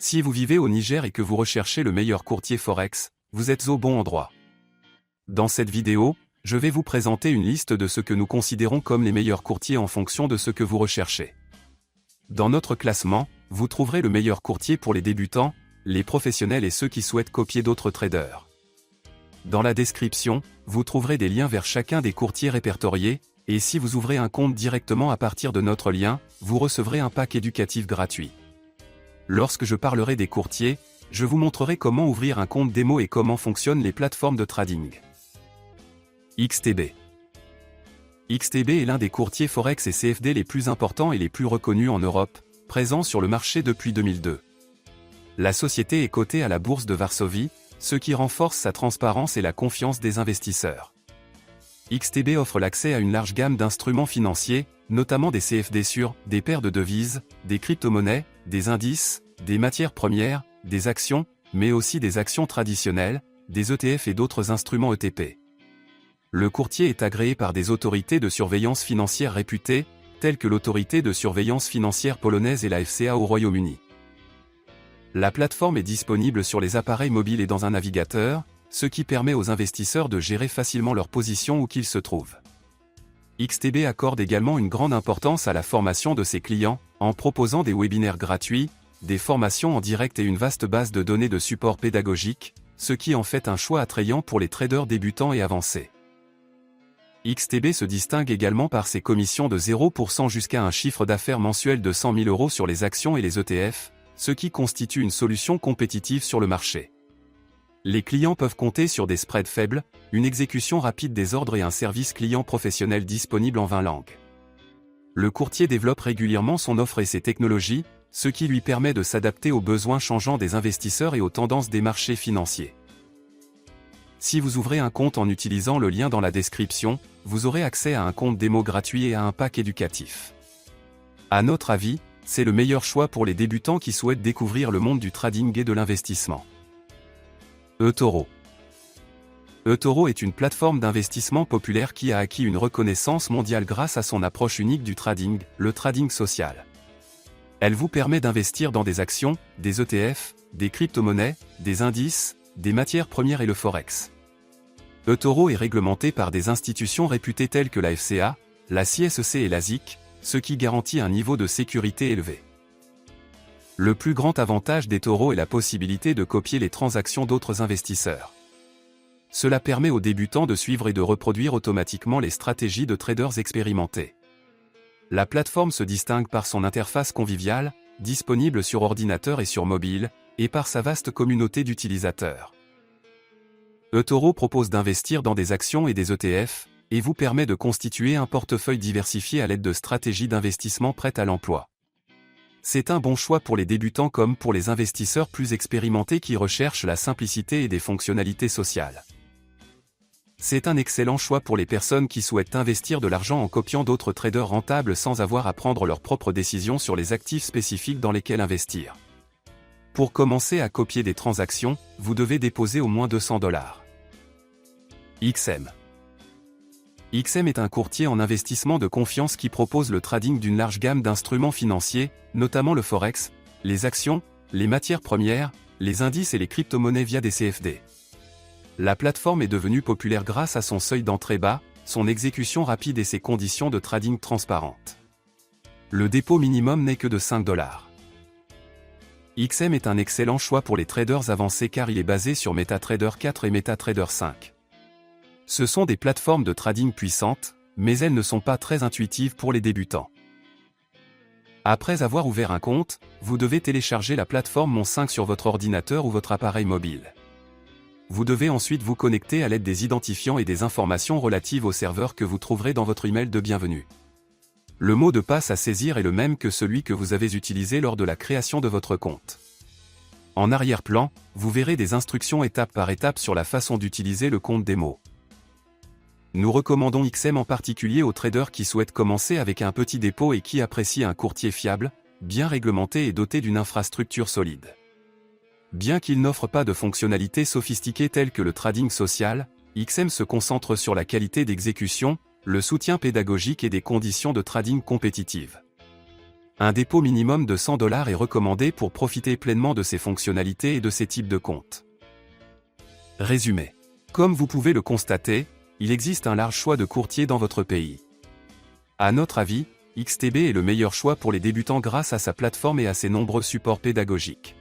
Si vous vivez au Niger et que vous recherchez le meilleur courtier Forex, vous êtes au bon endroit. Dans cette vidéo, je vais vous présenter une liste de ce que nous considérons comme les meilleurs courtiers en fonction de ce que vous recherchez. Dans notre classement, vous trouverez le meilleur courtier pour les débutants, les professionnels et ceux qui souhaitent copier d'autres traders. Dans la description, vous trouverez des liens vers chacun des courtiers répertoriés, et si vous ouvrez un compte directement à partir de notre lien, vous recevrez un pack éducatif gratuit. Lorsque je parlerai des courtiers, je vous montrerai comment ouvrir un compte démo et comment fonctionnent les plateformes de trading. XTB. XTB est l'un des courtiers Forex et CFD les plus importants et les plus reconnus en Europe, présent sur le marché depuis 2002. La société est cotée à la bourse de Varsovie, ce qui renforce sa transparence et la confiance des investisseurs. XTB offre l'accès à une large gamme d'instruments financiers, notamment des CFD sur des paires de devises, des crypto-monnaies, des indices, des matières premières, des actions, mais aussi des actions traditionnelles, des ETF et d'autres instruments ETP. Le courtier est agréé par des autorités de surveillance financière réputées, telles que l'autorité de surveillance financière polonaise et la FCA au Royaume-Uni. La plateforme est disponible sur les appareils mobiles et dans un navigateur, ce qui permet aux investisseurs de gérer facilement leur position où qu'ils se trouvent. XTB accorde également une grande importance à la formation de ses clients, en proposant des webinaires gratuits, des formations en direct et une vaste base de données de support pédagogique, ce qui en fait un choix attrayant pour les traders débutants et avancés. XTB se distingue également par ses commissions de 0% jusqu'à un chiffre d'affaires mensuel de 100 000 € sur les actions et les ETF, ce qui constitue une solution compétitive sur le marché. Les clients peuvent compter sur des spreads faibles, une exécution rapide des ordres et un service client professionnel disponible en 20 langues. Le courtier développe régulièrement son offre et ses technologies, ce qui lui permet de s'adapter aux besoins changeants des investisseurs et aux tendances des marchés financiers. Si vous ouvrez un compte en utilisant le lien dans la description, vous aurez accès à un compte démo gratuit et à un pack éducatif. À notre avis, c'est le meilleur choix pour les débutants qui souhaitent découvrir le monde du trading et de l'investissement. eToro. eToro est une plateforme d'investissement populaire qui a acquis une reconnaissance mondiale grâce à son approche unique du trading, le trading social. Elle vous permet d'investir dans des actions, des ETF, des crypto-monnaies, des indices, des matières premières et le Forex. eToro est réglementé par des institutions réputées telles que la FCA, la CSEC et la SIC, ce qui garantit un niveau de sécurité élevé. Le plus grand avantage d'eToro est la possibilité de copier les transactions d'autres investisseurs. Cela permet aux débutants de suivre et de reproduire automatiquement les stratégies de traders expérimentés. La plateforme se distingue par son interface conviviale, disponible sur ordinateur et sur mobile, et par sa vaste communauté d'utilisateurs. eToro propose d'investir dans des actions et des ETF, et vous permet de constituer un portefeuille diversifié à l'aide de stratégies d'investissement prêtes à l'emploi. C'est un bon choix pour les débutants comme pour les investisseurs plus expérimentés qui recherchent la simplicité et des fonctionnalités sociales. C'est un excellent choix pour les personnes qui souhaitent investir de l'argent en copiant d'autres traders rentables sans avoir à prendre leurs propres décisions sur les actifs spécifiques dans lesquels investir. Pour commencer à copier des transactions, vous devez déposer au moins 200 $. XM. XM est un courtier en investissement de confiance qui propose le trading d'une large gamme d'instruments financiers, notamment le Forex, les actions, les matières premières, les indices et les crypto-monnaies via des CFD. La plateforme est devenue populaire grâce à son seuil d'entrée bas, son exécution rapide et ses conditions de trading transparentes. Le dépôt minimum n'est que de 5 $. XM est un excellent choix pour les traders avancés car il est basé sur MetaTrader 4 et MetaTrader 5. Ce sont des plateformes de trading puissantes, mais elles ne sont pas très intuitives pour les débutants. Après avoir ouvert un compte, vous devez télécharger la plateforme Mon5 sur votre ordinateur ou votre appareil mobile. Vous devez ensuite vous connecter à l'aide des identifiants et des informations relatives au serveur que vous trouverez dans votre email de bienvenue. Le mot de passe à saisir est le même que celui que vous avez utilisé lors de la création de votre compte. En arrière-plan, vous verrez des instructions étape par étape sur la façon d'utiliser le compte démo. Nous recommandons XM en particulier aux traders qui souhaitent commencer avec un petit dépôt et qui apprécient un courtier fiable, bien réglementé et doté d'une infrastructure solide. Bien qu'il n'offre pas de fonctionnalités sophistiquées telles que le trading social, XM se concentre sur la qualité d'exécution, le soutien pédagogique et des conditions de trading compétitives. Un dépôt minimum de $100 est recommandé pour profiter pleinement de ces fonctionnalités et de ces types de comptes. Résumé. Comme vous pouvez le constater, il existe un large choix de courtiers dans votre pays. À notre avis, XTB est le meilleur choix pour les débutants grâce à sa plateforme et à ses nombreux supports pédagogiques.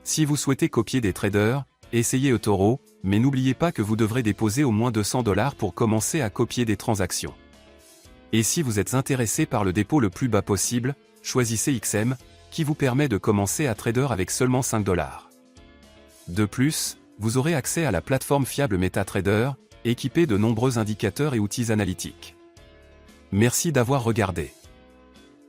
Si vous souhaitez copier des traders, essayez eToro, mais n'oubliez pas que vous devrez déposer au moins $200 pour commencer à copier des transactions. Et si vous êtes intéressé par le dépôt le plus bas possible, choisissez XM, qui vous permet de commencer à trader avec seulement $5. De plus, vous aurez accès à la plateforme fiable MetaTrader, équipée de nombreux indicateurs et outils analytiques. Merci d'avoir regardé.